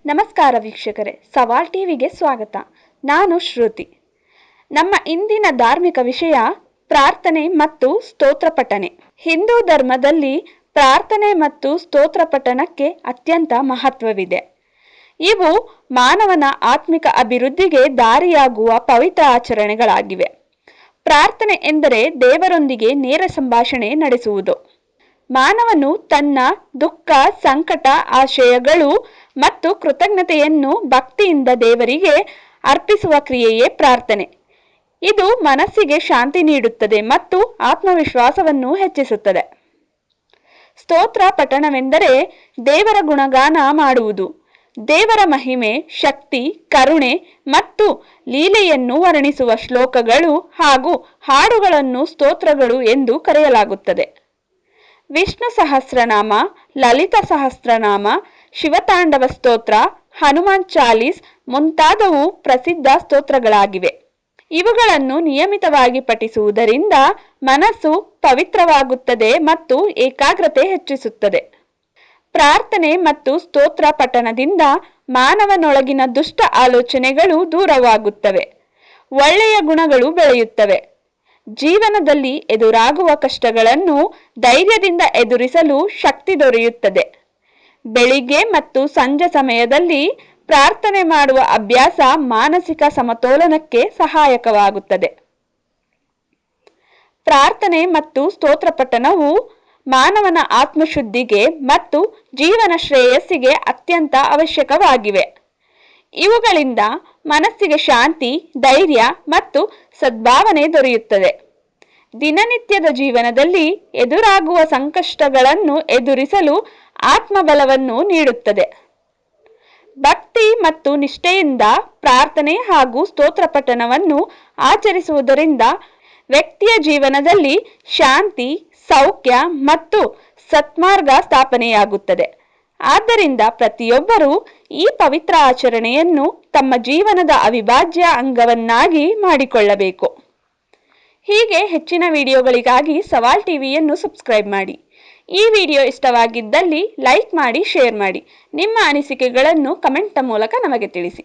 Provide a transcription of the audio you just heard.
ನಮಸ್ಕಾರ ವೀಕ್ಷಕರೇ, ಸವಾಲ್ ಟಿವಿಗೆ ಸ್ವಾಗತ. ನಾನು ಶ್ರುತಿ. ನಮ್ಮ ಇಂದಿನ ಧಾರ್ಮಿಕ ವಿಷಯ ಪ್ರಾರ್ಥನೆ ಮತ್ತು ಸ್ತೋತ್ರ ಪಠನೆ. ಹಿಂದೂ ಧರ್ಮದಲ್ಲಿ ಪ್ರಾರ್ಥನೆ ಮತ್ತು ಸ್ತೋತ್ರ ಪಠಣಕ್ಕೆ ಅತ್ಯಂತ ಮಹತ್ವವಿದೆ. ಇವು ಮಾನವನ ಆತ್ಮಿಕ ಅಭಿವೃದ್ಧಿಗೆ ದಾರಿಯಾಗುವ ಪವಿತ್ರ ಆಚರಣೆಗಳಾಗಿವೆ. ಪ್ರಾರ್ಥನೆ ಎಂದರೆ ದೇವರೊಂದಿಗೆ ನೇರ ಸಂಭಾಷಣೆ ನಡೆಸುವುದು. ಮಾನವನು ತನ್ನ ದುಃಖ, ಸಂಕಟ, ಆಶಯಗಳು ಮತ್ತು ಕೃತಜ್ಞತೆಯನ್ನು ಭಕ್ತಿಯಿಂದ ದೇವರಿಗೆ ಅರ್ಪಿಸುವ ಕ್ರಿಯೆಯೇ ಪ್ರಾರ್ಥನೆ. ಇದು ಮನಸ್ಸಿಗೆ ಶಾಂತಿ ನೀಡುತ್ತದೆ ಮತ್ತು ಆತ್ಮವಿಶ್ವಾಸವನ್ನು ಹೆಚ್ಚಿಸುತ್ತದೆ. ಸ್ತೋತ್ರ ಪಠಣವೆಂದರೆ ದೇವರ ಗುಣಗಾನ ಮಾಡುವುದು. ದೇವರ ಮಹಿಮೆ, ಶಕ್ತಿ, ಕರುಣೆ ಮತ್ತು ಲೀಲೆಯನ್ನು ವರ್ಣಿಸುವ ಶ್ಲೋಕಗಳು ಹಾಗೂ ಹಾಡುಗಳನ್ನು ಸ್ತೋತ್ರಗಳು ಎಂದು ಕರೆಯಲಾಗುತ್ತದೆ. ವಿಷ್ಣು ಸಹಸ್ರನಾಮ, ಲಲಿತ ಸಹಸ್ರನಾಮ, ಶಿವತಾಂಡವ ಸ್ತೋತ್ರ, ಹನುಮಾನ್ ಚಾಲೀಸ್ ಮುಂತಾದವು ಪ್ರಸಿದ್ಧ ಸ್ತೋತ್ರಗಳಾಗಿವೆ. ಇವುಗಳನ್ನು ನಿಯಮಿತವಾಗಿ ಪಠಿಸುವುದರಿಂದ ಮನಸ್ಸು ಪವಿತ್ರವಾಗುತ್ತದೆ ಮತ್ತು ಏಕಾಗ್ರತೆ ಹೆಚ್ಚಿಸುತ್ತದೆ. ಪ್ರಾರ್ಥನೆ ಮತ್ತು ಸ್ತೋತ್ರ ಪಠಣದಿಂದ ಮಾನವನೊಳಗಿನ ದುಷ್ಟ ಆಲೋಚನೆಗಳು ದೂರವಾಗುತ್ತವೆ, ಒಳ್ಳೆಯ ಗುಣಗಳು ಬೆಳೆಯುತ್ತವೆ. ಜೀವನದಲ್ಲಿ ಎದುರಾಗುವ ಕಷ್ಟಗಳನ್ನು ಧೈರ್ಯದಿಂದ ಎದುರಿಸಲು ಶಕ್ತಿ ದೊರೆಯುತ್ತದೆ. ಬೆಳಿಗ್ಗೆ ಮತ್ತು ಸಂಜೆ ಸಮಯದಲ್ಲಿ ಪ್ರಾರ್ಥನೆ ಮಾಡುವ ಅಭ್ಯಾಸ ಮಾನಸಿಕ ಸಮತೋಲನಕ್ಕೆ ಸಹಾಯಕವಾಗುತ್ತದೆ. ಪ್ರಾರ್ಥನೆ ಮತ್ತು ಸ್ತೋತ್ರ ಪಠಣವು ಮಾನವನ ಆತ್ಮಶುದ್ಧಿಗೆ ಮತ್ತು ಜೀವನ ಶ್ರೇಯಸ್ಸಿಗೆ ಅತ್ಯಂತ ಅವಶ್ಯಕವಾಗಿವೆ. ಇವುಗಳಿಂದ ಮನಸ್ಸಿಗೆ ಶಾಂತಿ, ಧೈರ್ಯ ಮತ್ತು ಸದ್ಭಾವನೆ ದೊರೆಯುತ್ತದೆ. ದಿನನಿತ್ಯದ ಜೀವನದಲ್ಲಿ ಎದುರಾಗುವ ಸಂಕಷ್ಟಗಳನ್ನು ಎದುರಿಸಲು ಆತ್ಮಬಲವನ್ನು ನೀಡುತ್ತದೆ. ಭಕ್ತಿ ಮತ್ತು ನಿಷ್ಠೆಯಿಂದ ಪ್ರಾರ್ಥನೆ ಹಾಗೂ ಸ್ತೋತ್ರ ಪಠಣವನ್ನು ಆಚರಿಸುವುದರಿಂದ ವ್ಯಕ್ತಿಯ ಜೀವನದಲ್ಲಿ ಶಾಂತಿ, ಸೌಖ್ಯ ಮತ್ತು ಸತ್ಮಾರ್ಗ ಸ್ಥಾಪನೆಯಾಗುತ್ತದೆ. ಆದ್ದರಿಂದ ಪ್ರತಿಯೊಬ್ಬರೂ ಈ ಪವಿತ್ರ ಆಚರಣೆಯನ್ನು ತಮ್ಮ ಜೀವನದ ಅವಿಭಾಜ್ಯ ಅಂಗವನ್ನಾಗಿ ಮಾಡಿಕೊಳ್ಳಬೇಕು. ಹೀಗೆ ಹೆಚ್ಚಿನ ವಿಡಿಯೋಗಳಿಗಾಗಿ ಸವಾಲ್ ಟಿವಿಯನ್ನು ಸಬ್ಸ್ಕ್ರೈಬ್ ಮಾಡಿ. ಈ ವಿಡಿಯೋ ಇಷ್ಟವಾಗಿದ್ದಲ್ಲಿ ಲೈಕ್ ಮಾಡಿ, ಶೇರ್ ಮಾಡಿ. ನಿಮ್ಮ ಅನಿಸಿಕೆಗಳನ್ನು ಕಮೆಂಟ್ ಮೂಲಕ ನಮಗೆ ತಿಳಿಸಿ.